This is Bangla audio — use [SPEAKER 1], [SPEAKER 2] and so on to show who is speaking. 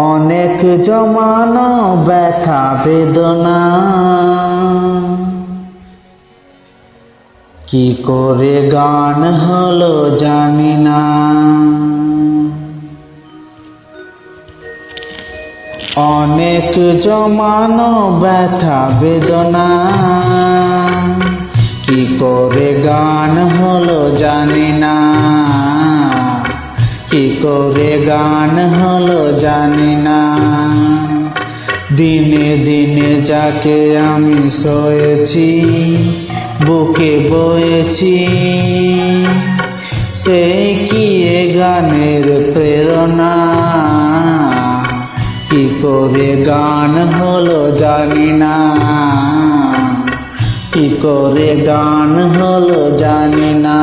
[SPEAKER 1] অনেক জমানো ব্যথা বেদনা, কি করে গান হলো জানি না। অনেক জমানো ব্যথা বেদনা, কি করে গান হলো জানি না, কি করে গান হলো জানি না। দিনে দিনে যাকে আমি সয়েছি, বুকে বয়েছি, সে কি এ গানের প্রেরণা, কি করে গান হলো জানি না, কি করে গান হলো জানি না।